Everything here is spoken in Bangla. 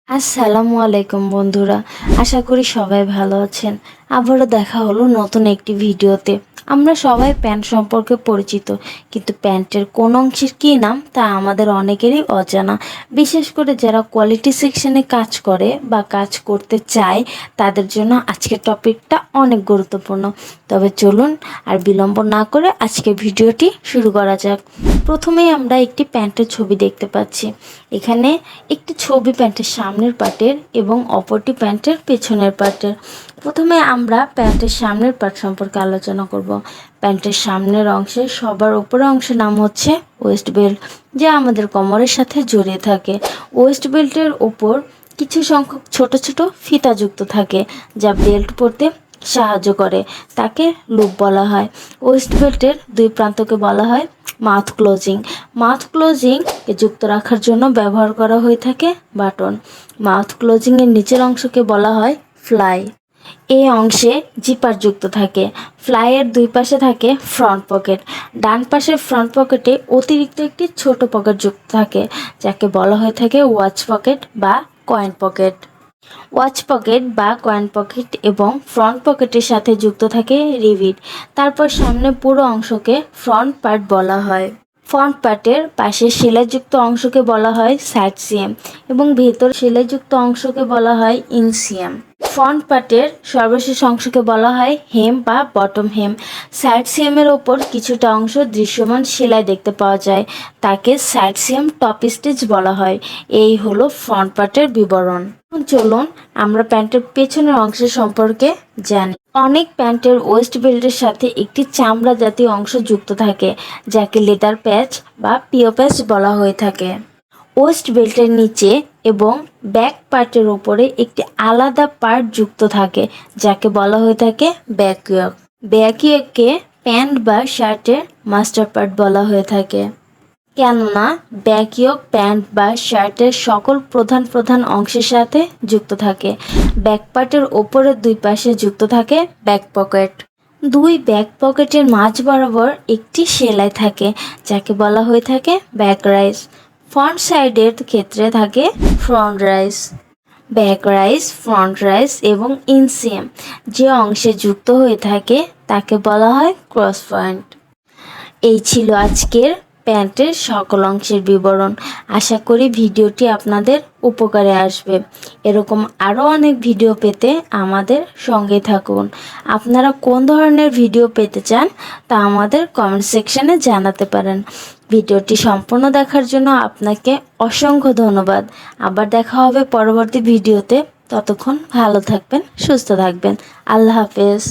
আসসালামু আলাইকুম বন্ধুরা, আশা করি সবাই ভালো আছেন। আবারও দেখা হলো নতুন একটি ভিডিওতে। আমরা সবাই প্যান্ট সম্পর্কে পরিচিত, কিন্তু প্যান্টের কোন অংশের কী নাম তা আমাদের অনেকেরই অজানা। বিশেষ করে যারা কোয়ালিটি সেকশনে কাজ করে বা কাজ করতে চায়, তাদের জন্য আজকের টপিকটা অনেক গুরুত্বপূর্ণ। তবে চলুন আর বিলম্ব না করে আজকের ভিডিওটি শুরু করা যাক। প্রথমেই আমরা একটি প্যান্টের ছবি দেখতে পাচ্ছি। এখানে একটি ছবি প্যান্টের সামনের পার্টের এবং অপরটি প্যান্টের পেছনের পার্টের। প্রথমে আমরা প্যান্টের সামনের পার্ট সম্পর্কে আলোচনা করব। প্যান্টের সামনের অংশের সবার উপরের অংশের নাম হচ্ছে ওয়েস্ট বেল্ট, যা আমাদের কোমরের সাথে জড়িয়ে থাকে। ওয়েস্ট বেল্টের ওপর কিছু সংখ্যক ছোট ছোট ফিতা যুক্ত থাকে, যা বেল্ট পরতে সাহায্য করে। তাকে লুপ বলা হয়। ওয়েস্ট বেল্টের দুই প্রান্তকে বলা হয় মাউথ ক্লোজিং। মাউথ ক্লোজিংকে যুক্ত রাখার জন্য ব্যবহার করা হয়ে থাকে বাটন। মাউথ ক্লোজিংয়ের নিচের অংশকে বলা হয় ফ্লাই। এই অংশে জিপার যুক্ত থাকে। ফ্লাইয়ের দুই পাশে থাকে ফ্রন্ট পকেট। ডান পাশের ফ্রন্ট পকেটে অতিরিক্ত একটি ছোট পকেট যুক্ত থাকে, যাকে বলা হয়ে থাকে ওয়াচ পকেট বা কয়েন পকেট। ওয়াচ পকেট বা কয়েন পকেট এবং ফ্রন্ট পকেটের সাথে যুক্ত থাকে রিভিট। তারপর সামনে পুরো অংশকে ফ্রন্ট পার্ট বলা হয়। ফ্রন্ট পার্টের পাশে সেলাইযুক্ত অংশকে বলা হয় সাইড সিএম এবং ভেতর সেলাইযুক্ত অংশকে বলা হয় ইনসিএম। ফ্রন্ট পার্টের সর্বশেষ অংশকে বলা হয় হেম বা বটম হেম। সাইড সিএমের ওপর কিছুটা অংশ দৃশ্যমান সেলাই দেখতে পাওয়া যায়, তাকে সাইড সিএম টপ স্টিচ বলা হয়। এই হলো ফ্রন্ট পার্টের বিবরণ। চলুন আমরা প্যান্টের পেছনের অংশের সম্পর্কে জানি। অনেক প্যান্টের ওয়েস্ট বেল্টের সাথে একটি চামড়া জাতীয় অংশ যুক্ত থাকে, যাকে লেদার প্যাচ বা পিও প্যাচ বলা হয়ে থাকে। ওয়েস্ট বেল্টের নিচে এবং ব্যাক পার্টের উপরে একটি আলাদা পার্ট যুক্ত থাকে, যাকে বলা হয়ে থাকে ব্যাকইয়ক। ব্যাকইয়ককে প্যান্ট বা শার্টের মাস্টার পার্ট বলা হয়ে থাকে, কেননা ব্যাকইয়ক প্যান্ট বা শার্টের সকল প্রধান প্রধান অংশের সাথে যুক্ত থাকে। ব্যাক পার্টের ওপরের দুই পাশে যুক্ত থাকে ব্যাক পকেট। দুই ব্যাক পকেটের মাঝ বরাবর একটি সেলাই থাকে, যাকে বলা হয়ে থাকে ব্যাক রাইস। ফ্রন্ট সাইডের ক্ষেত্রে থাকে front rice. Back rise, front rice এবং ইনসিএম যে অংশে যুক্ত হয়ে থাকে তাকে বলা হয় ক্রস পয়েন্ট। এই ছিল আজকের প্যান্টের সকল অংশের বিবরণ। আশা করি ভিডিওটি আপনাদের উপকারে আসবে। এরকম আরও অনেক ভিডিও পেতে আমাদের সঙ্গে থাকুন। আপনারা কোন ধরনের ভিডিও পেতে চান তা আমাদের কমেন্ট সেকশনে জানাতে পারেন। ভিডিওটি সম্পূর্ণ দেখার জন্য আপনাকে অসংখ্য ধন্যবাদ। আবার দেখা হবে পরবর্তী ভিডিওতে। ততক্ষণ ভালো থাকবেন, সুস্থ থাকবেন। আল্লাহ হাফেজ।